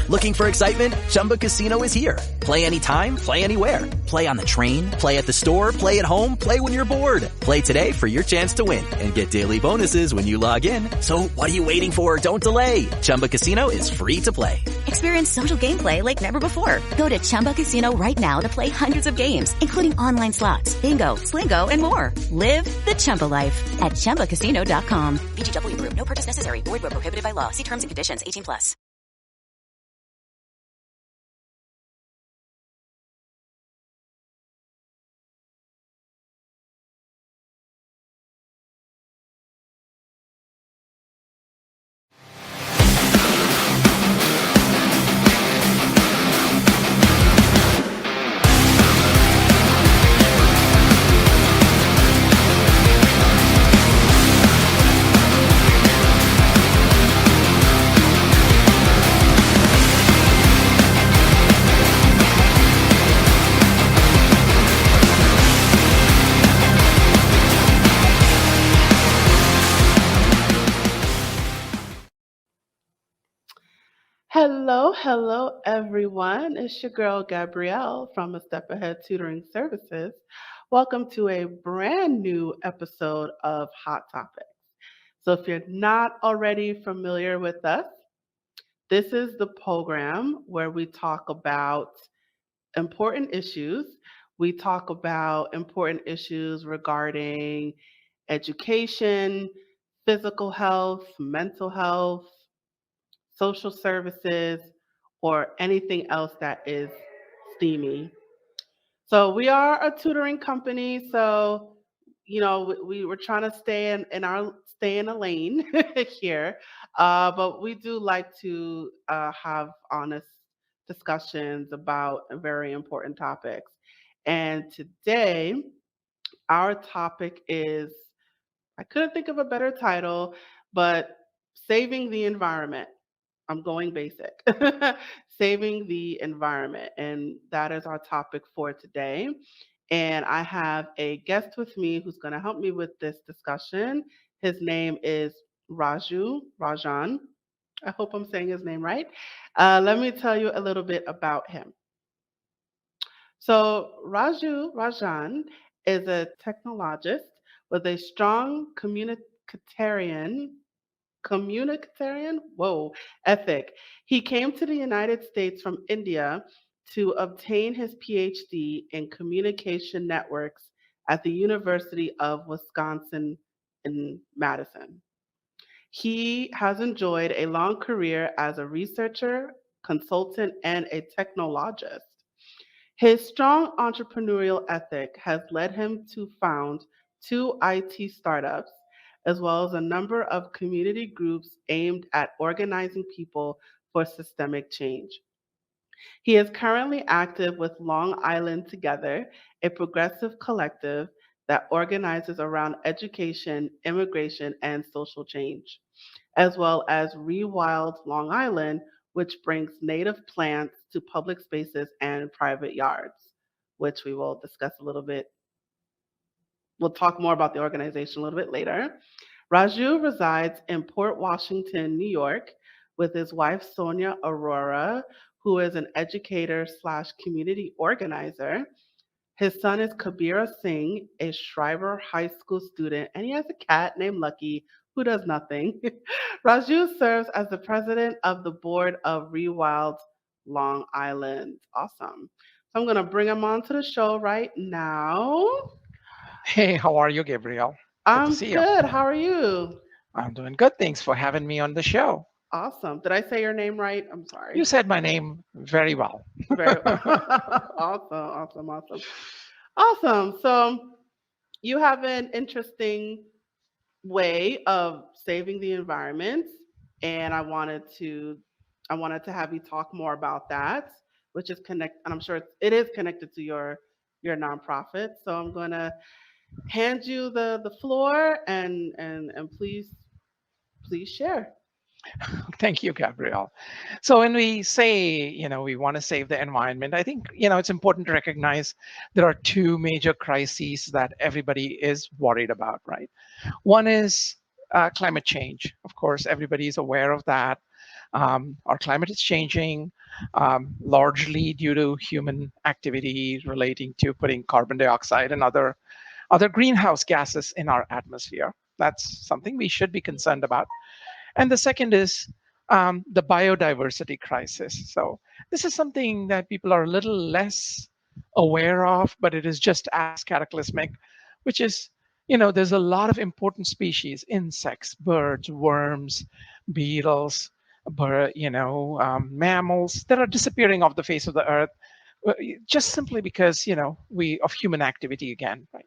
Looking for excitement? Chumba Casino is here. Play anytime, play anywhere. Play on the train, play at the store, play at home, play when you're bored. Play today for your chance to win and get daily bonuses when you log in. So what are you waiting for? Don't delay. Chumba Casino is free to play. Experience social gameplay like never before. Go to Chumba Casino right now to play hundreds of games, including online slots, bingo, Slingo, and more. Live the Chumba life at ChumbaCasino.com. VGW Group. No purchase necessary. Void where prohibited by law. See terms and conditions. 18+. Hello, everyone. It's your girl, Gabrielle from A Step Ahead Tutoring Services. Welcome to a brand new episode of Hot Topics. So if you're not already familiar with us, this is the program where we talk about important issues. We talk about important issues regarding education, physical health, mental health, social services, or anything else that is steamy. So we are a tutoring company. So, we were trying to stay in a lane here, but we do like to have honest discussions about very important topics. And today, our topic is, I couldn't think of a better title, but saving the environment. I'm going basic. Saving the environment. And that is our topic for today. And I have a guest with me who's going to help me with this discussion. His name is Raju Rajan. I hope I'm saying his name right. Let me tell you a little bit about him. So, Raju Rajan is a technologist with a strong communitarian ethic. He came to the United States from India to obtain his PhD in communication networks at the University of Wisconsin in Madison. He has enjoyed a long career as a researcher, consultant, and a technologist. His strong entrepreneurial ethic has led him to found two IT startups, as well as a number of community groups aimed at organizing people for systemic change. He is currently active with Long Island Together, a progressive collective that organizes around education, immigration, and social change, as well as ReWild Long Island, which brings native plants to public spaces and private yards, which we will discuss a little bit. We'll talk more about the organization a little bit later. Raju resides in Port Washington, New York, with his wife, Sonia Arora, who is an educator slash community organizer. His son is Kabeera Singh, a Schreiber High School student, and he has a cat named Lucky who does nothing. Raju serves as the president of the board of ReWild Long Island. Awesome. So I'm going to bring him onto the show right now. Hey, how are you, Gabrielle? Good to I'm see you. good. How are you? I'm doing good. Thanks for having me on the show. Awesome. Did I say your name right? I'm sorry. You said my name very well. Very awesome. So you have an interesting way of saving the environment, and I wanted to have you talk more about that, which is and I'm sure it is connected to your nonprofit. So I'm going to hand you the floor and please share. Thank you, Gabrielle. So when we say, we want to save the environment, I think, it's important to recognize there are two major crises that everybody is worried about, right? One is climate change. Of course, everybody is aware of that. Our climate is changing, largely due to human activity relating to putting carbon dioxide and other greenhouse gases in our atmosphere. That's something we should be concerned about. And the second is the biodiversity crisis. So this is something that people are a little less aware of, but it is just as cataclysmic, which is, there's a lot of important species, insects, birds, worms, beetles, mammals that are disappearing off the face of the earth, just simply because, we of human activity again, right?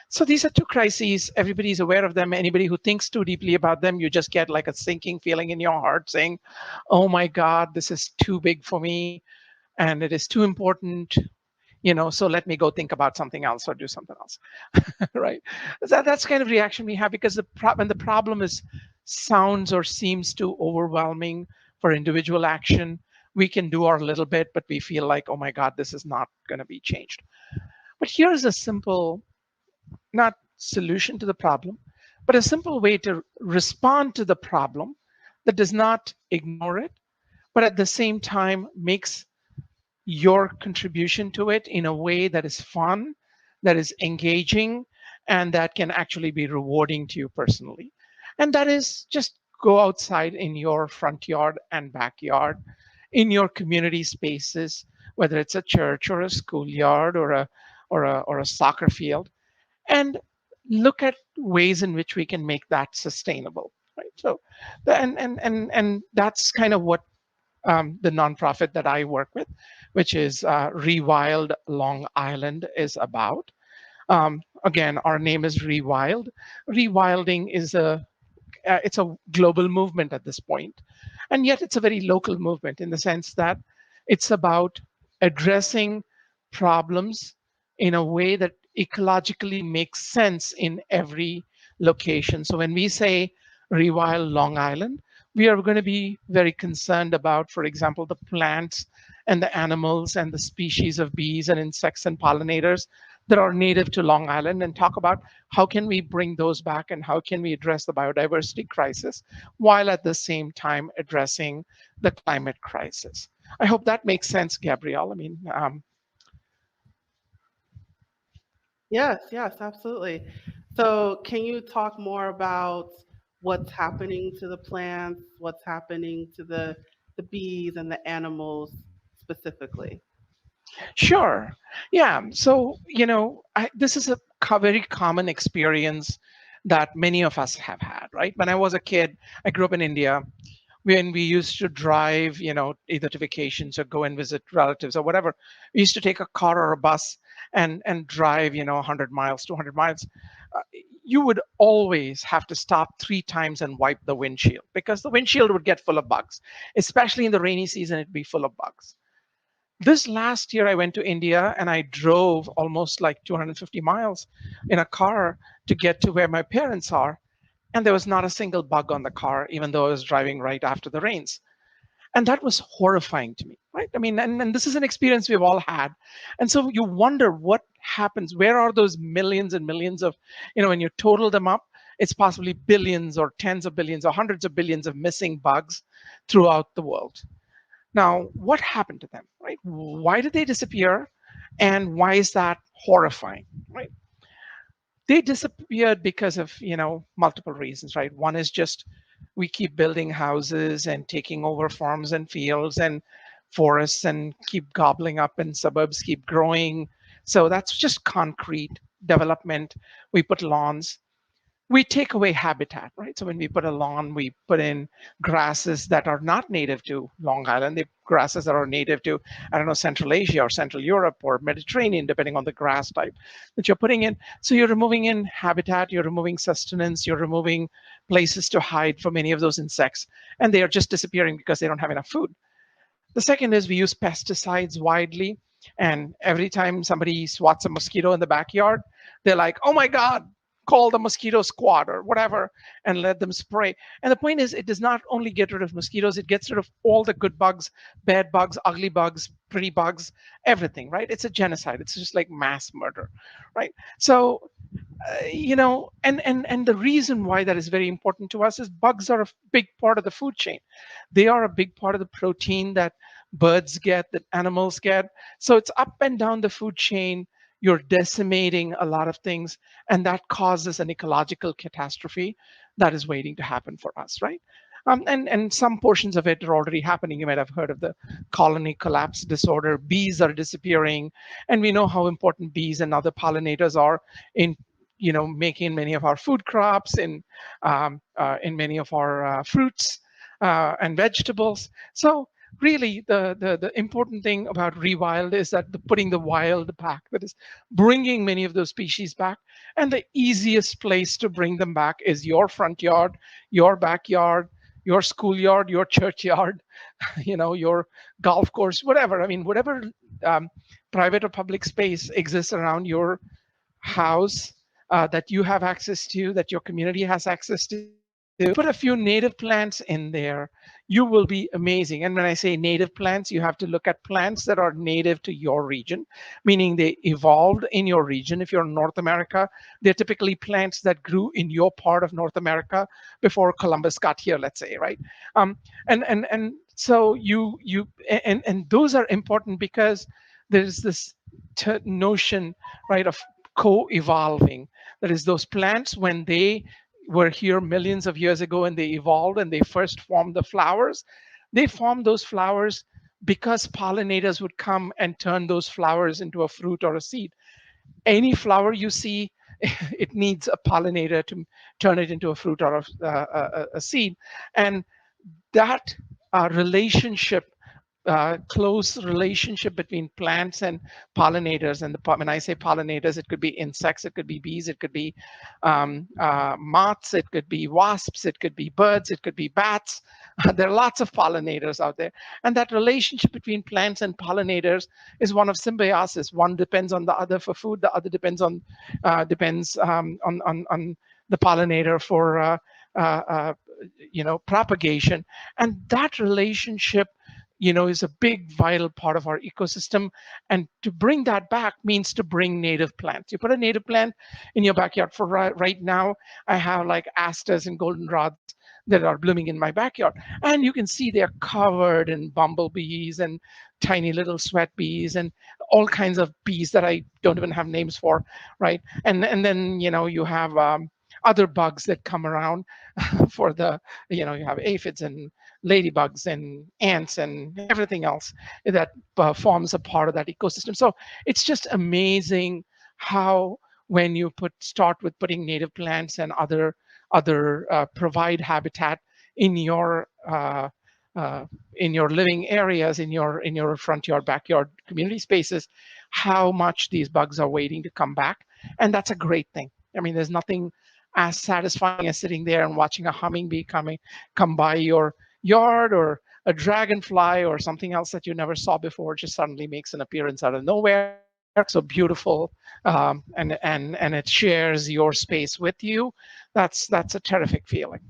So these are two crises. Everybody's aware of them. Anybody who thinks too deeply about them, you just get like a sinking feeling in your heart saying, oh my God, this is too big for me and it is too important, so let me go think about something else or do something else. Right? That's kind of reaction we have, because when the problem is sounds or seems too overwhelming for individual action, we can do our little bit, but we feel like, oh my God, this is not going to be changed. But here's a simple, not solution to the problem, but a simple way to respond to the problem that does not ignore it, but at the same time makes your contribution to it in a way that is fun, that is engaging, and that can actually be rewarding to you personally. And that is just go outside in your front yard and backyard, in your community spaces, whether it's a church or a schoolyard or a soccer field, and look at ways in which we can make that sustainable. Right. So, and that's kind of what the nonprofit that I work with, which is ReWild Long Island, is about. Again, our name is ReWild. Rewilding is it's a global movement at this point, and yet it's a very local movement in the sense that it's about addressing problems in a way that ecologically makes sense in every location. So when we say ReWild Long Island, we are going to be very concerned about, for example, the plants and the animals and the species of bees and insects and pollinators that are native to Long Island, and talk about how can we bring those back and how can we address the biodiversity crisis while at the same time addressing the climate crisis. I hope that makes sense, Gabrielle. I mean, Yes, yes, absolutely. So, can you talk more about what's happening to the plants, what's happening to the bees and the animals specifically? Sure. Yeah. So, this is a very common experience that many of us have had, right? When I was a kid, I grew up in India. When we used to drive, either to vacations or go and visit relatives or whatever, we used to take a car or a bus and drive, 100 miles, 200 miles. You would always have to stop 3 times and wipe the windshield, because the windshield would get full of bugs, especially in the rainy season. It'd be full of bugs. This last year, I went to India and I drove almost like 250 miles in a car to get to where my parents are. And there was not a single bug on the car, even though I was driving right after the rains. And that was horrifying to me, right? I mean, and this is an experience we've all had. And so you wonder what happens. Where are those millions and millions of, when you total them up, it's possibly billions or tens of billions or hundreds of billions of missing bugs throughout the world. Now, what happened to them, right? Why did they disappear? And why is that horrifying, right? They disappeared because of, multiple reasons, right? One is just we keep building houses and taking over farms and fields and forests and keep gobbling up, and suburbs keep growing. So that's just concrete development. We put lawns. We take away habitat, right? So when we put a lawn, we put in grasses that are not native to Long Island. The grasses that are native to, I don't know, Central Asia or Central Europe or Mediterranean, depending on the grass type that you're putting in. So you're removing in habitat, you're removing sustenance, you're removing places to hide for many of those insects, and they are just disappearing because they don't have enough food. The second is we use pesticides widely, and every time somebody swats a mosquito in the backyard, they're like, oh my God, call the mosquito squad or whatever and let them spray. And the point is, it does not only get rid of mosquitoes, it gets rid of all the good bugs, bad bugs, ugly bugs, pretty bugs, everything, right? It's a genocide. It's just like mass murder, right? So and the reason why that is very important to us is bugs are a big part of the food chain. They are a big part of the protein that birds get, that animals get. So it's up and down the food chain. You're decimating a lot of things, and that causes an ecological catastrophe that is waiting to happen for us, right? And some portions of it are already happening. You might have heard of the colony collapse disorder. Bees are disappearing, and we know how important bees and other pollinators are in making many of our food crops, in many of our fruits and vegetables. So really, the important thing about ReWild is that putting the wild back, that is bringing many of those species back. And the easiest place to bring them back is your front yard, your backyard, your schoolyard, your churchyard, your golf course, whatever. I mean, whatever private or public space exists around your house that you have access to, that your community has access to, put a few native plants in there. You will be amazing. And when I say native plants, you have to look at plants that are native to your region, meaning they evolved in your region. If you're in North America, they're typically plants that grew in your part of North America before Columbus got here, let's say, right? And so and those are important because there's this notion, right, of co-evolving. That is, those plants, when they were here millions of years ago and they evolved and they first formed the flowers, they formed those flowers because pollinators would come and turn those flowers into a fruit or a seed. Any flower you see, it needs a pollinator to turn it into a fruit or a seed. And that relationship, close relationship between plants and pollinators. And when I say pollinators, it could be insects, it could be bees, it could be moths, it could be wasps, it could be birds, it could be bats. There are lots of pollinators out there. And that relationship between plants and pollinators is one of symbiosis. One depends on the other for food, the other depends on the pollinator for propagation. And that relationship is a big vital part of our ecosystem. And to bring that back means to bring native plants. You put a native plant in your backyard. For right now, I have like asters and goldenrods that are blooming in my backyard. And you can see they're covered in bumblebees and tiny little sweat bees and all kinds of bees that I don't even have names for, right? And then, you have other bugs that come around for you have aphids and ladybugs and ants and everything else that forms a part of that ecosystem. So it's just amazing how when you start with putting native plants and other provide habitat in your living areas, in your front yard, backyard, community spaces, how much these bugs are waiting to come back. And that's a great thing. I mean, there's nothing as satisfying as sitting there and watching a hummingbee come by your yard, or a dragonfly or something else that you never saw before just suddenly makes an appearance out of nowhere. So beautiful, and it shares your space with you. That's a terrific feeling.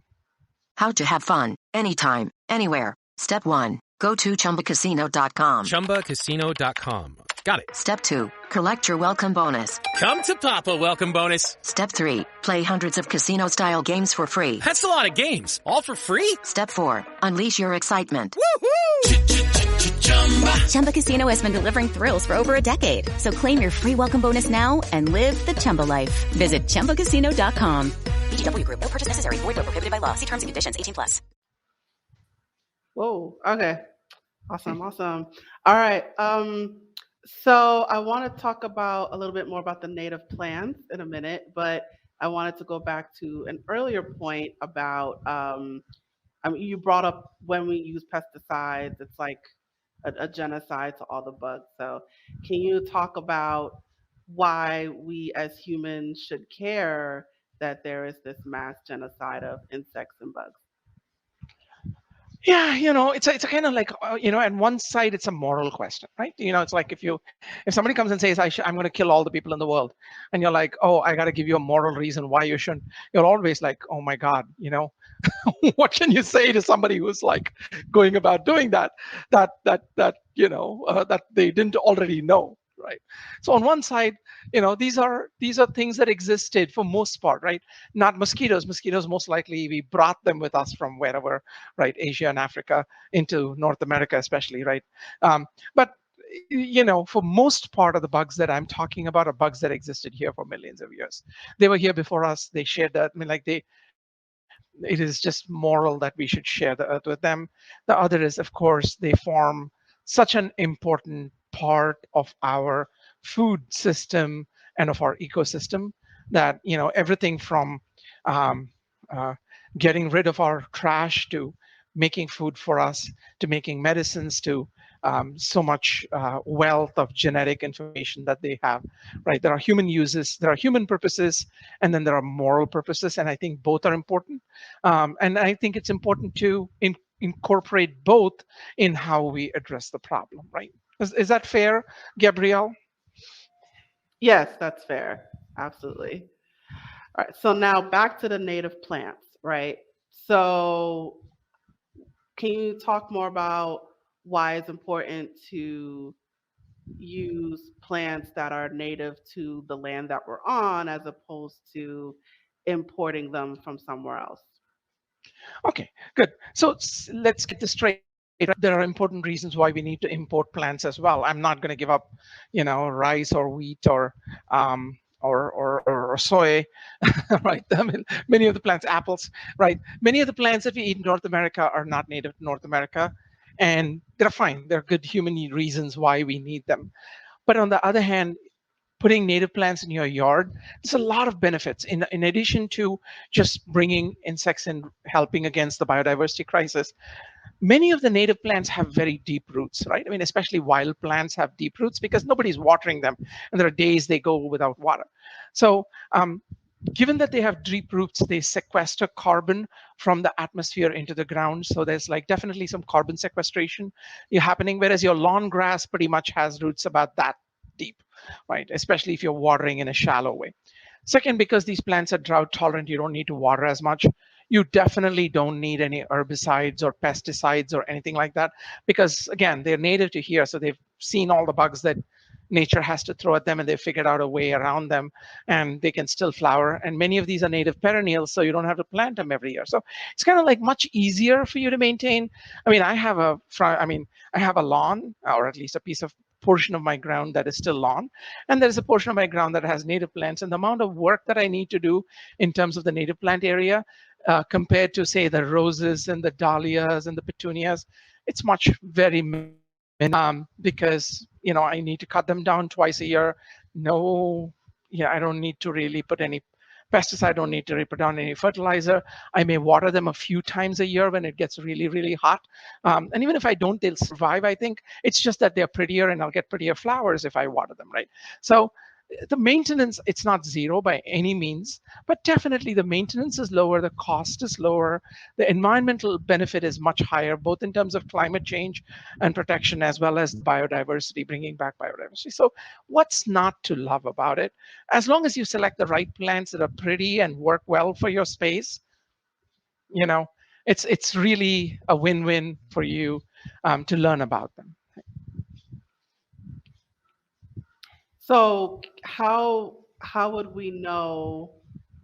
How to have fun anytime, anywhere. Step 1. Go to ChumbaCasino.com. ChumbaCasino.com. Got it. Step 2. Collect your welcome bonus. Come to Papa welcome bonus. Step 3. Play hundreds of casino-style games for free. That's a lot of games. All for free? Step 4. Unleash your excitement. Woohoo! Chumba Casino has been delivering thrills for over a decade. So claim your free welcome bonus now and live the Chumba life. Visit ChumbaCasino.com. VGW Group. No purchase necessary. Void where prohibited by law. See terms and conditions. 18+. Whoa. Okay. Awesome. All right. So I want to talk a little bit more about the native plants in a minute, but I wanted to go back to an earlier point about, you brought up when we use pesticides, it's like a genocide to all the bugs. So can you talk about why we as humans should care that there is this mass genocide of insects and bugs? Yeah, it's a kind of like, at one side it's a moral question, right? It's like if somebody comes and says I'm going to kill all the people in the world, and you're like, oh, I got to give you a moral reason why you shouldn't. You're always like, oh my God, what can you say to somebody who's like going about doing that they didn't already know, right? So on one side, these are things that existed for most part, right? Not mosquitoes most likely we brought them with us from wherever, right? Asia and Africa into North America especially, right? But for most part of the bugs that I'm talking about are bugs that existed here for millions of years. They were here before us. They shared that. I mean, like it is just moral that we should share the earth with them. The other is, of course, they form such an important part of our food system and of our ecosystem that everything from um, uh, getting rid of our trash to making food for us to making medicines to so much wealth of genetic information that they have, right? There are human uses, there are human purposes, and then there are moral purposes, and I think both are important. And I think it's important to incorporate both in how we address the problem, right? Is that fair, Gabrielle? Yes, that's fair. Absolutely. All right. So now back to the native plants, right? So can you talk more about why it's important to use plants that are native to the land that we're on as opposed to importing them from somewhere else? Okay, good. So let's get this straight. Right? There are important reasons why we need to import plants as well. I'm not going to give up, rice or wheat or soy, right? I mean, many of the plants, apples, right? Many of the plants that we eat in North America are not native to North America, and they're fine. They're good human reasons why we need them. But on the other hand, putting native plants in your yard, there's a lot of benefits in addition to just bringing insects and helping against the biodiversity crisis. Many of the native plants have very deep roots, right? I mean, especially wild plants have deep roots because nobody's watering them, and there are days they go without water. So given that they have deep roots, they sequester carbon from the atmosphere into the ground. So there's like definitely some carbon sequestration happening, whereas your lawn grass pretty much has roots about that deep, right? Especially if you're watering in a shallow way. Second, because these plants are drought tolerant, you don't need to water as much. You definitely don't need any herbicides or pesticides or anything like that because, again, they're native to here. So they've seen all the bugs that nature has to throw at them and they've figured out a way around them and they can still flower. And many of these are native perennials, so you don't have to plant them every year. So it's kind of like much easier for you to maintain. I mean, I have a lawn, or at least a piece of portion of my ground that is still lawn, and there is a portion of my ground that has native plants, and the amount of work that I need to do in terms of the native plant area compared to, say, the roses and the dahlias and the petunias, it's much very because I need to cut them down twice a year. No, yeah, I don't need to really put any pesticide. I don't need to put down any fertilizer. I may water them a few times a year when it gets really, really hot. And even if I don't, they'll survive, I think. It's just that they're prettier and I'll get prettier flowers if I water them, right? So the maintenance, it's not zero by any means, but definitely the maintenance is lower, the cost is lower, the environmental benefit is much higher, both in terms of climate change and protection, as well as biodiversity, bringing back biodiversity. So what's not to love about it? As long as you select the right plants that are pretty and work well for your space, you know, it's really a win-win for you to learn about them. So how would we know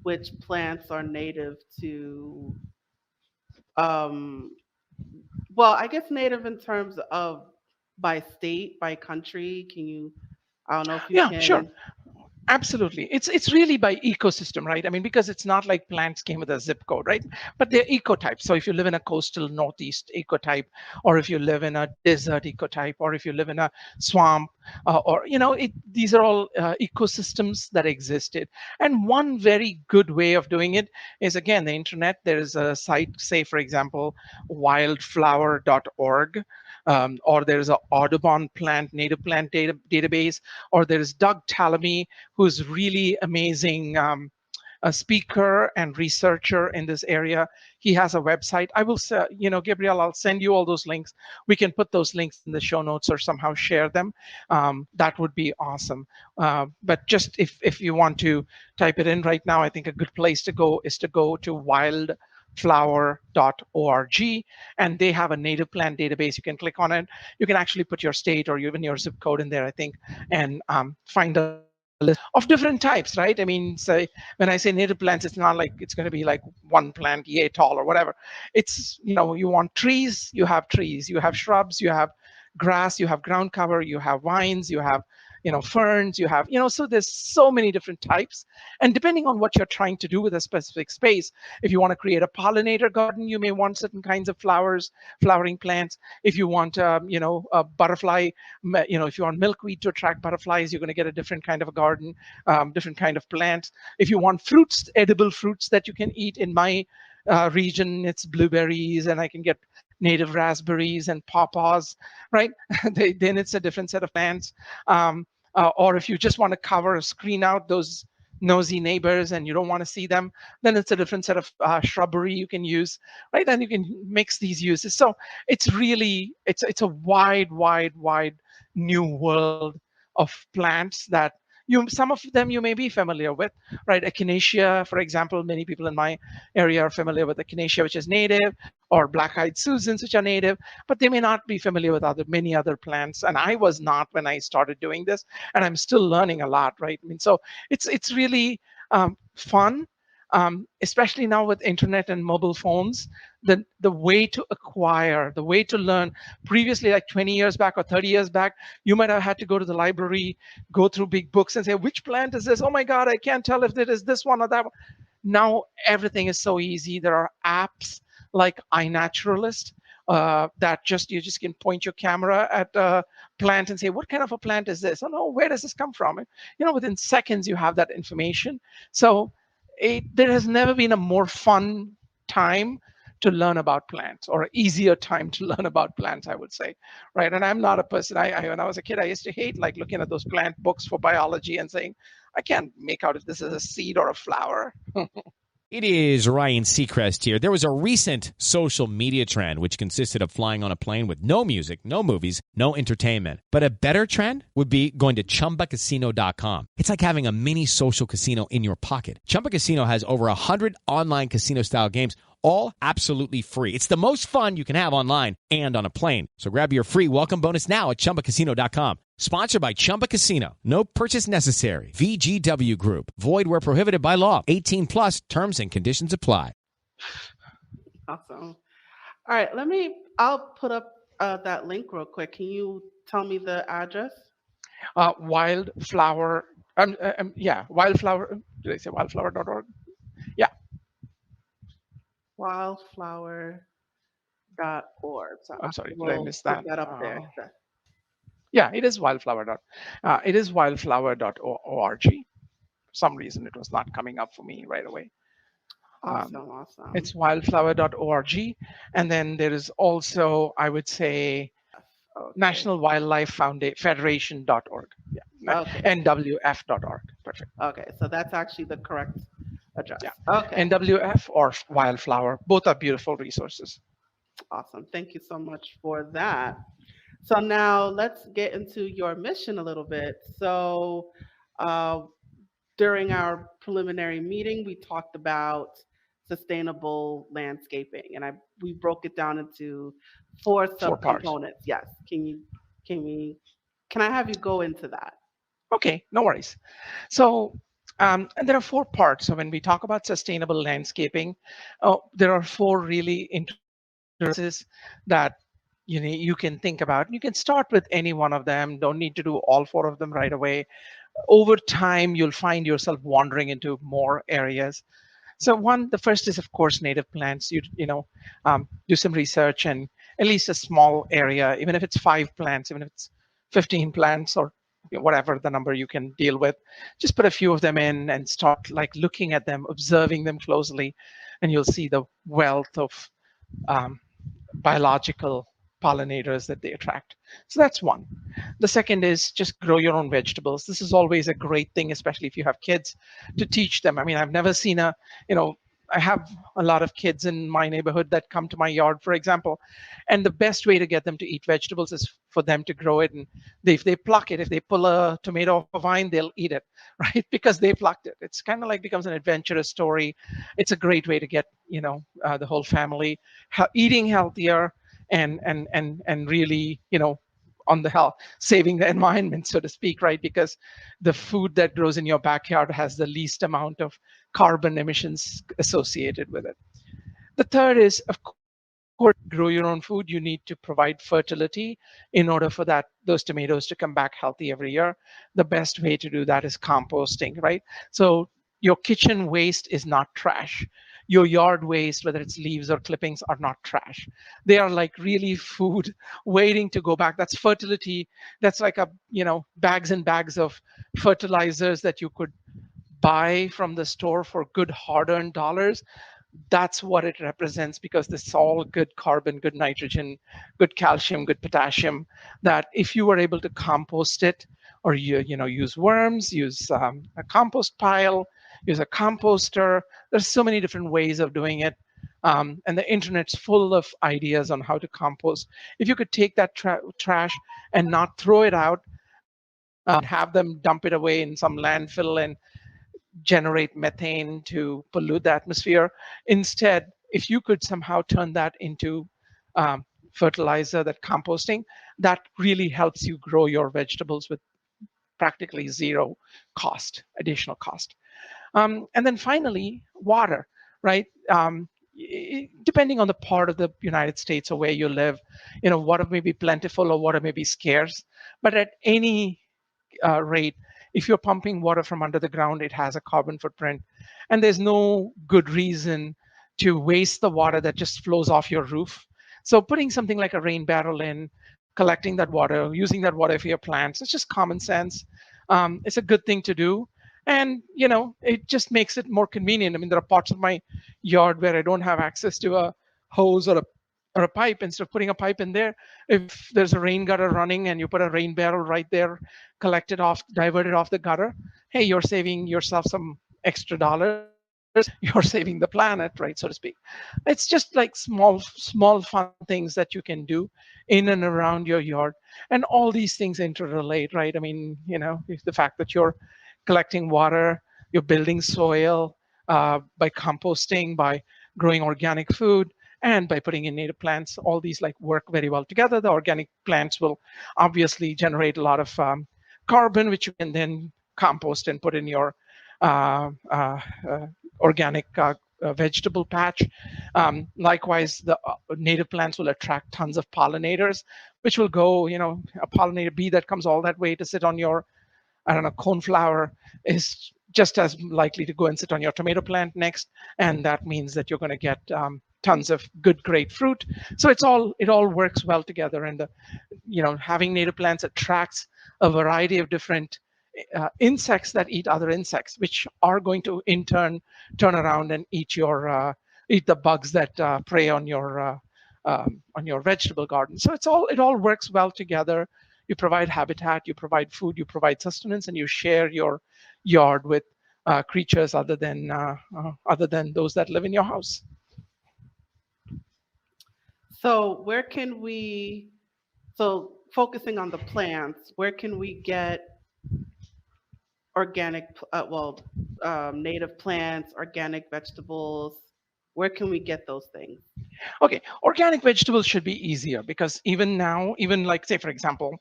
which plants are native to um well, I guess native in terms of by state, by country. Can you I don't know if you Yeah, sure. can. Absolutely. It's really by ecosystem, right? I mean, because it's not like plants came with a zip code, right? But they're ecotypes. So if you live in a coastal northeast ecotype, or if you live in a desert ecotype, or if you live in a swamp, these are all ecosystems that existed. And one very good way of doing it is, again, the internet. There is a site, say, for example, wildflower.org, or there's a Audubon plant, native plant database, or there's Doug Tallamy, who's really amazing a speaker and researcher in this area. He has a website. I will say, Gabrielle, I'll send you all those links. We can put those links in the show notes or somehow share them. That would be awesome. But just if you want to type it in right now, I think a good place to go is to go to wildflower.org, and they have a native plant database. You can click on it. You can actually put your state or even your zip code in there, I think, and find a list of different types, right? I mean, say when I say native plants, it's not like it's going to be like one plant yay tall or whatever. It's, you want trees, you have trees, you have shrubs, you have grass, you have ground cover, you have vines, you have ferns, you have, so there's so many different types. And depending on what you're trying to do with a specific space, if you want to create a pollinator garden, you may want certain kinds of flowers, flowering plants. If you want, a butterfly, if you want milkweed to attract butterflies, you're going to get a different kind of a garden, different kind of plants. If you want fruits, edible fruits that you can eat, in my region, it's blueberries, and I can get native raspberries and pawpaws, right? Then it's a different set of plants. Or if you just want to cover or screen out those nosy neighbors and you don't want to see them, then it's a different set of shrubbery you can use, right? And you can mix these uses. So it's really, it's a wide new world of plants that some of them you may be familiar with, right? Echinacea, for example, many people in my area are familiar with echinacea, which is native, or black-eyed Susans, which are native, but they may not be familiar with many other plants. And I was not when I started doing this, and I'm still learning a lot, right? I mean, so it's really fun, especially now with internet and mobile phones. The way to acquire, the way to learn. Previously, like 20 years back or 30 years back, you might have had to go to the library, go through big books and say, which plant is this? Oh my God, I can't tell if it is this one or that one. Now everything is so easy. There are apps like iNaturalist that you just can point your camera at a plant and say, what kind of a plant is this? Oh no, where does this come from? Within seconds you have that information. So there has never been a more fun time to learn about plants, or an easier time to learn about plants, I would say, right? And I'm not a person, when I was a kid, I used to hate like looking at those plant books for biology and saying, I can't make out if this is a seed or a flower. It is Ryan Seacrest here. There was a recent social media trend which consisted of flying on a plane with no music, no movies, no entertainment. But a better trend would be going to ChumbaCasino.com. It's like having a mini social casino in your pocket. Chumba Casino has over 100 online casino-style games, all absolutely free. It's the most fun you can have online and on a plane. So grab your free welcome bonus now at ChumbaCasino.com. Sponsored by Chumba Casino. No purchase necessary. VGW Group. Void where prohibited by law. 18 plus. Terms and conditions apply. Awesome. All right, I'll put up that link real quick. Can you tell me the address? Wildflower. Wildflower. Did I say wildflower.org? Yeah. Wildflower.org. So I'm sorry, did I miss that? Put that up there. Yeah, it is wildflower. It is wildflower.org. For some reason, it was not coming up for me right away. Awesome. It's wildflower.org. And then there is also, I would say, National Wildlife Federation.org. Yeah, okay. NWF.org. Perfect. Okay, so that's actually the correct address. Yeah. Okay. NWF or Wildflower, both are beautiful resources. Awesome. Thank you so much for that. So now let's get into your mission a little bit. So during our preliminary meeting, we talked about sustainable landscaping, and we broke it down into four subcomponents. Yes. Can I have you go into that? Okay, no worries. So, and there are 4 parts. So when we talk about sustainable landscaping, there are 4 really interests that you can think about. You can start with any one of them. Don't need to do all 4 of them right away. Over time, you'll find yourself wandering into more areas. So the first is, of course, native plants. You do some research, and at least a small area, even if it's 5 plants, even if it's 15 plants, or whatever the number you can deal with, just put a few of them in and start like looking at them, observing them closely, and you'll see the wealth of biological pollinators that they attract. So that's one. The second is just grow your own vegetables. This is always a great thing, especially if you have kids, to teach them. I mean, I've never seen I have a lot of kids in my neighborhood that come to my yard, for example, and the best way to get them to eat vegetables is for them to grow it. And if they pluck it, if they pull a tomato off a vine, they'll eat it, right? Because they plucked it. It's kind of like becomes an adventurous story. It's a great way to get the whole family eating healthier and really on the health, saving the environment, so to speak, right? Because the food that grows in your backyard has the least amount of carbon emissions associated with it. The third is, of course, grow your own food. You need to provide fertility in order for those tomatoes to come back healthy every year. The best way to do that is composting, right? So your kitchen waste is not trash. Your yard waste, whether it's leaves or clippings, are not trash. They are like really food waiting to go back. That's fertility. That's like bags and bags of fertilizers that you could buy from the store for good hard-earned dollars. That's what it represents, because this is all good carbon, good nitrogen, good calcium, good potassium, that if you were able to compost it, or use worms, use a compost pile, use a composter. There's so many different ways of doing it. And the internet's full of ideas on how to compost. If you could take that trash and not throw it out, have them dump it away in some landfill and generate methane to pollute the atmosphere. Instead, if you could somehow turn that into fertilizer, that composting, that really helps you grow your vegetables with practically zero additional cost. And then finally, water, right? Depending on the part of the United States or where you live, water may be plentiful or water may be scarce. But at any rate, if you're pumping water from under the ground, it has a carbon footprint. And there's no good reason to waste the water that just flows off your roof. So putting something like a rain barrel in, collecting that water, using that water for your plants, it's just common sense. It's a good thing to do. And, it just makes it more convenient. I mean, there are parts of my yard where I don't have access to a hose or a pipe. Instead of putting a pipe in there, if there's a rain gutter running and you put a rain barrel right there, collect it off, divert it off the gutter, hey, you're saving yourself some extra dollars. You're saving the planet, right, so to speak. It's just like small fun things that you can do in and around your yard. And all these things interrelate, right? I mean, the fact that you're collecting water, you're building soil by composting, by growing organic food, and by putting in native plants. All these work very well together. The organic plants will obviously generate a lot of carbon, which you can then compost and put in your organic vegetable patch. Likewise, the native plants will attract tons of pollinators, which will go, a pollinator bee that comes all that way to sit on your, coneflower is just as likely to go and sit on your tomato plant next. And that means that you're going to get tons of good, great fruit. So it all works well together. And having native plants attracts a variety of different insects that eat other insects, which are going to in turn turn around and eat the bugs that prey on your vegetable garden. So it all works well together. You provide habitat, you provide food, you provide sustenance, and you share your yard with creatures other than those that live in your house. So focusing on the plants, where can we get organic, native plants, organic vegetables? Where can we get those things? Okay, organic vegetables should be easier, because even now, like, say, for example,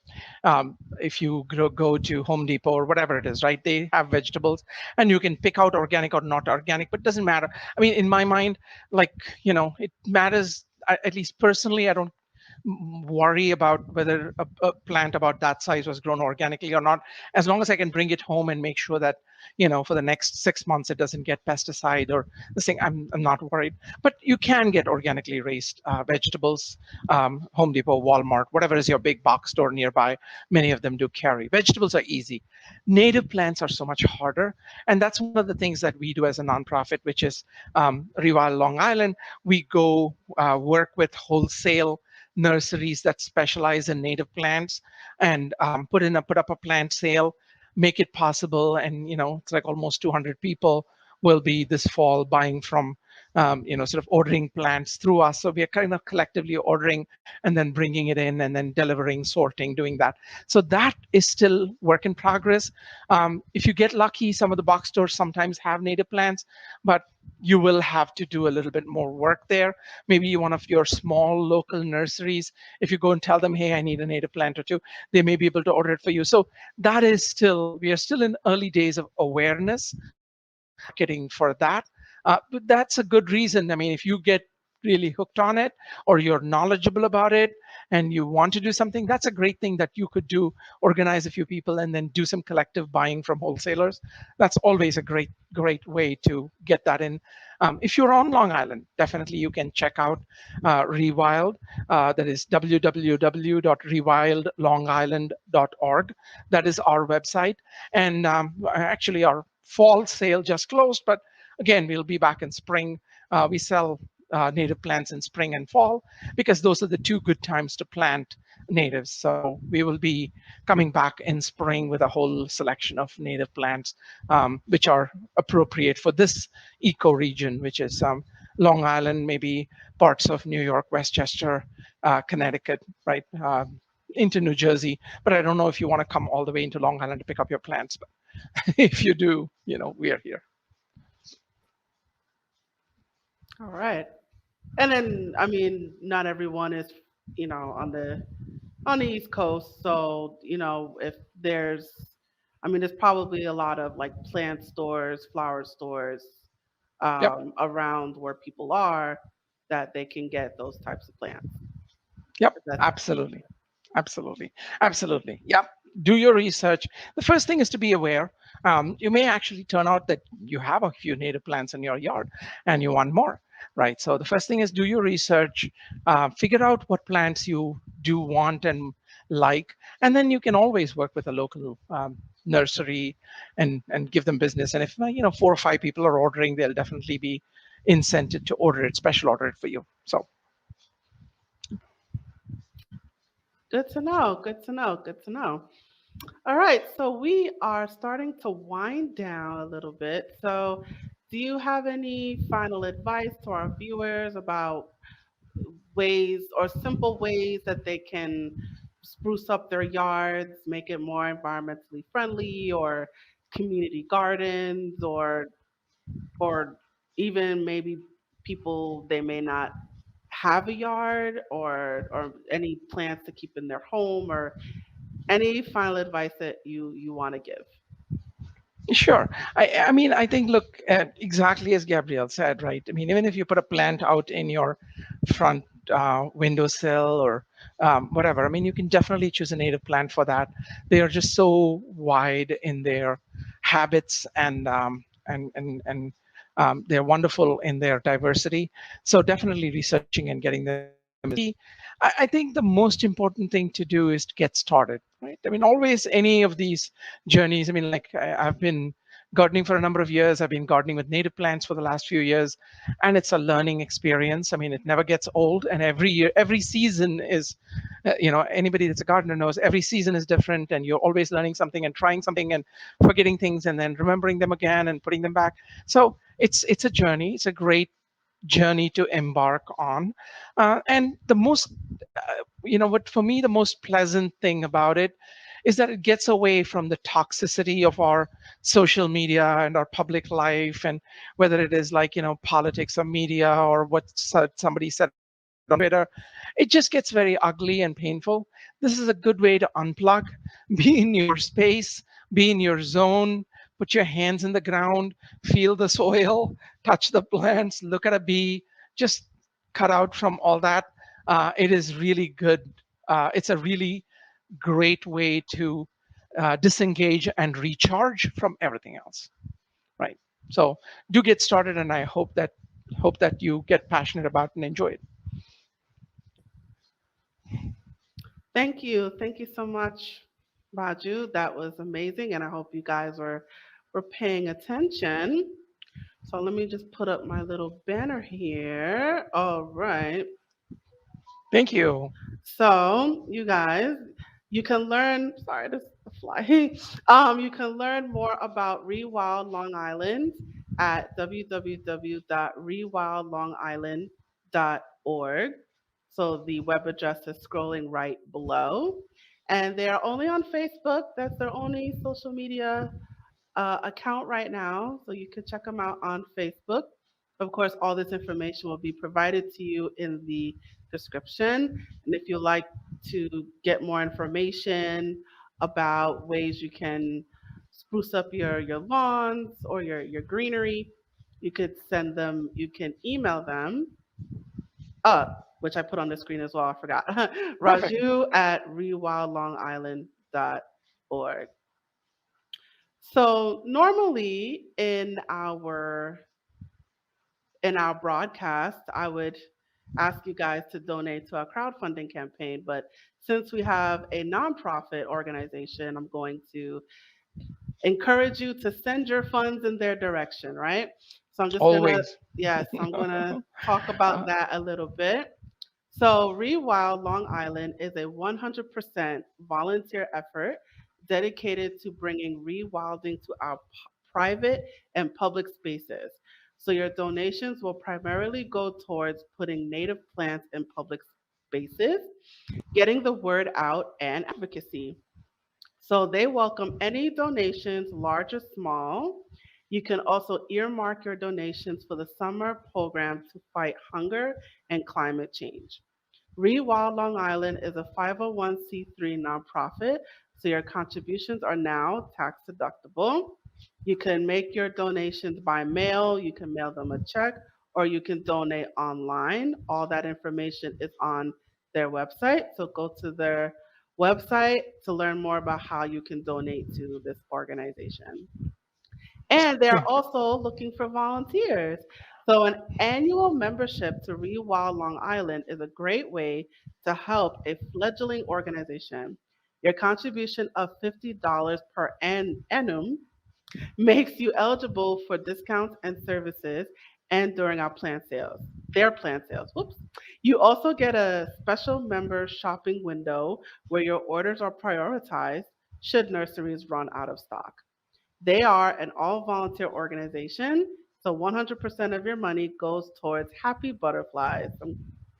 if you go to Home Depot or whatever it is, right, they have vegetables and you can pick out organic or not organic, but it doesn't matter. I mean, in my mind, it matters, at least personally, I don't worry about whether a plant about that size was grown organically or not, as long as I can bring it home and make sure that for the next 6 months it doesn't get pesticide or this thing. I'm not worried. But you can get organically raised vegetables. Home Depot, Walmart, whatever is your big box store nearby, many of them do carry. Vegetables are easy. Native plants are so much harder, and that's one of the things that we do as a nonprofit, which is ReWild Long Island. We go work with wholesale nurseries that specialize in native plants and put up a plant sale, make it possible. And it's like almost 200 people will be this fall buying from sort of ordering plants through us. So we are kind of collectively ordering and then bringing it in and then delivering, sorting, doing that. So that is still work in progress. If you get lucky, some of the box stores sometimes have native plants, but you will have to do a little bit more work there. Maybe one of your small local nurseries, if you go and tell them, hey, I need a native plant or two, they may be able to order it for you. So that is still, we are still in early days of awareness marketing for that. But that's a good reason. I mean, if you get really hooked on it or you're knowledgeable about it and you want to do something, that's a great thing that you could do. Organize a few people and then do some collective buying from wholesalers. That's always a great way to get that in. If you're on Long Island, definitely you can check out ReWild. That is www.rewildlongisland.org. That is our website. And actually our fall sale just closed, but again, we'll be back in spring. We sell native plants in spring and fall because those are the two good times to plant natives. So we will be coming back in spring with a whole selection of native plants, which are appropriate for this eco-region, which is Long Island, maybe parts of New York, Westchester, Connecticut, right, into New Jersey. But I don't know if you want to come all the way into Long Island to pick up your plants. But if you do, we are here. All right. And then, I mean, not everyone is, on the East Coast. So, if there's, there's probably a lot of like plant stores, flower stores Yep. around where people are that they can get those types of plants. Yep. That's Absolutely. Absolutely. Yep. Do your research. The first thing is to be aware. You may actually turn out that you have a few native plants in your yard and you want more, right? So the first thing is do your research, figure out what plants you do want and like, and then you can always work with a local nursery and give them business. And if 4 or 5 people are ordering, they'll definitely be incented to order it, special order it for you. So. good to know. Good to know. Good to know. All right. So we are starting to wind down a little bit. So do you have any final advice to our viewers about ways or simple ways that they can spruce up their yards, make it more environmentally friendly, or community gardens, or even maybe people they may not have a yard or any plants to keep in their home, or any final advice that you want to give? Sure. I mean, I think, look, exactly as Gabrielle said, right? I mean, even if you put a plant out in your front windowsill or whatever, I mean, you can definitely choose a native plant for that. They are just so wide in their habits and they're wonderful in their diversity. So definitely researching and getting them. I think the most important thing to do is to get started, right? I mean, always any of these journeys. I mean, like I've been gardening for a number of years. I've been gardening with native plants for the last few years, and it's a learning experience. I mean, it never gets old, and every year, every season is, anybody that's a gardener knows every season is different, and you're always learning something and trying something and forgetting things and then remembering them again and putting them back. So it's a journey. It's a great journey to embark on, and the most what for me the most pleasant thing about it is that it gets away from the toxicity of our social media and our public life, and whether it is like politics or media or what somebody said on Twitter. It just gets very ugly and painful. This is a good way to unplug, be in your space, be in your zone, put your hands in the ground, feel the soil, touch the plants, look at a bee, just cut out from all that. It is really good. It's a really great way to disengage and recharge from everything else, right? So do get started, and I hope that you get passionate about and enjoy it. Thank you so much, Raju. That was amazing, and I hope you guys were paying attention. So let me just put up my little banner here. All right. Thank you. So, you guys, you can learn, sorry, this is a fly. You can learn more about ReWild Long Island at www.rewildlongisland.org. So the web address is scrolling right below. And they are only on Facebook. That's their only social media account right now, so you can check them out on Facebook. Of course, all this information will be provided to you in the description. And if you like to get more information about ways you can spruce up your lawns or your greenery, you could send them, you can email them, which I put on the screen as well, I forgot. Perfect. Raju at rewildlongisland.org. So normally in our broadcast, I would ask you guys to donate to our crowdfunding campaign, but since we have a nonprofit organization, I'm going to encourage you to send your funds in their direction, right? So I'm just gonna, Always. yes, I'm gonna talk about that a little bit. So, ReWild Long Island is a 100% volunteer effort dedicated to bringing rewilding to our private and public spaces. So, your donations will primarily go towards putting native plants in public spaces, getting the word out, and advocacy. So, they welcome any donations, large or small. You can also earmark your donations for the summer program to fight hunger and climate change. ReWild Long Island is a 501c3 nonprofit, so your contributions are now tax deductible. You can make your donations by mail, you can mail them a check, or you can donate online. All that information is on their website, so go to their website to learn more about how you can donate to this organization. And they're Thank you. also looking for volunteers. So, an annual membership to ReWild Long Island is a great way to help a fledgling organization. Your contribution of $50 per annum makes you eligible for discounts and services and during our plant sales, their plant sales. Whoops. You also get a special member shopping window where your orders are prioritized should nurseries run out of stock. They are an all volunteer organization, so 100% of your money goes towards happy butterflies.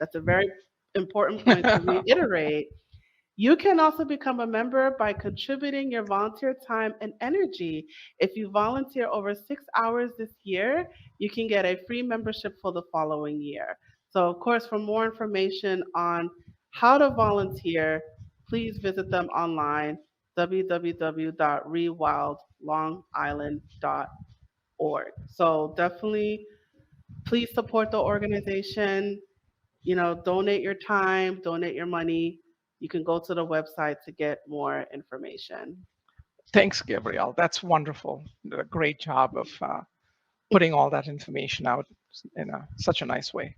That's a very important point to reiterate. You can also become a member by contributing your volunteer time and energy. If you volunteer over 6 hours this year, you can get a free membership for the following year. So, of course, for more information on how to volunteer, please visit them online www.rewildlongisland.org. So, definitely please support the organization, donate your time, donate your money. You can go to the website to get more information. Thanks, Gabrielle. That's wonderful. You did a great job of putting all that information out in such a nice way.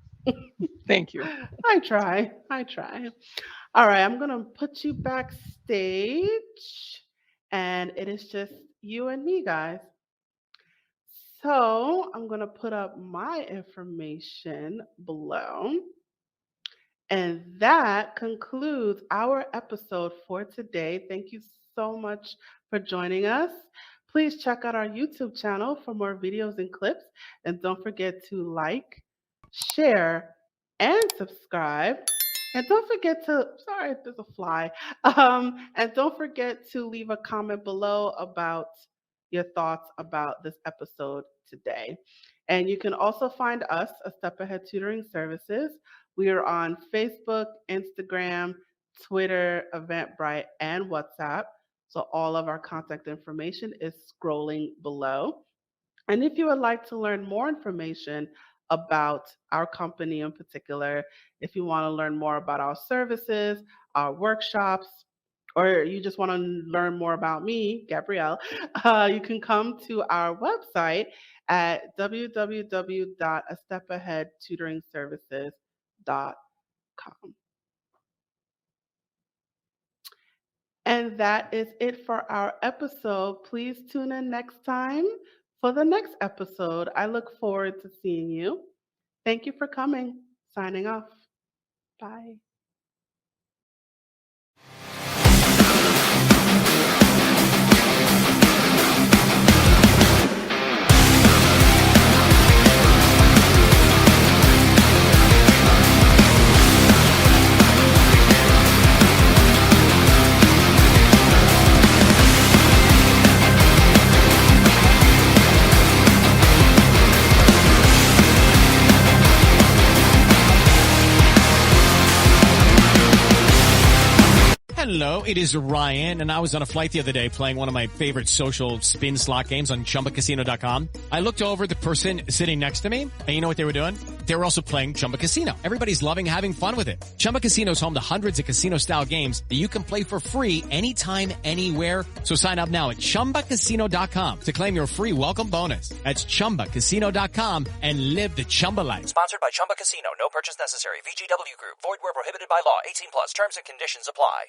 Thank you. I try. I try. All right, I'm going to put you backstage, and it is just you and me, guys. So I'm going to put up my information below. And that concludes our episode for today. Thank you so much for joining us. Please check out our YouTube channel for more videos and clips. And don't forget to like, share, and subscribe. And don't forget to, sorry, there's a fly. And don't forget to leave a comment below about your thoughts about this episode today. And you can also find us, A Step Ahead Tutoring Services. We are on Facebook, Instagram, Twitter, Eventbrite, and WhatsApp. So all of our contact information is scrolling below. And if you would like to learn more information about our company in particular, if you want to learn more about our services, our workshops, or you just want to learn more about me, Gabrielle, you can come to our website at www.astepaheadtutoringservices.com. And that is it for our episode. Please tune in next time for the next episode. I look forward to seeing you. Thank you for coming. Signing off. Bye. Hello, it is Ryan, and I was on a flight the other day playing one of my favorite social spin slot games on ChumbaCasino.com. I looked over at the person sitting next to me, and you know what they were doing? They were also playing Chumba Casino. Everybody's loving having fun with it. Chumba Casino is home to hundreds of casino-style games that you can play for free anytime, anywhere. So sign up now at ChumbaCasino.com to claim your free welcome bonus. That's ChumbaCasino.com and live the Chumba life. Sponsored by Chumba Casino. No purchase necessary. VGW Group. Void where prohibited by law. 18 plus. Terms and conditions apply.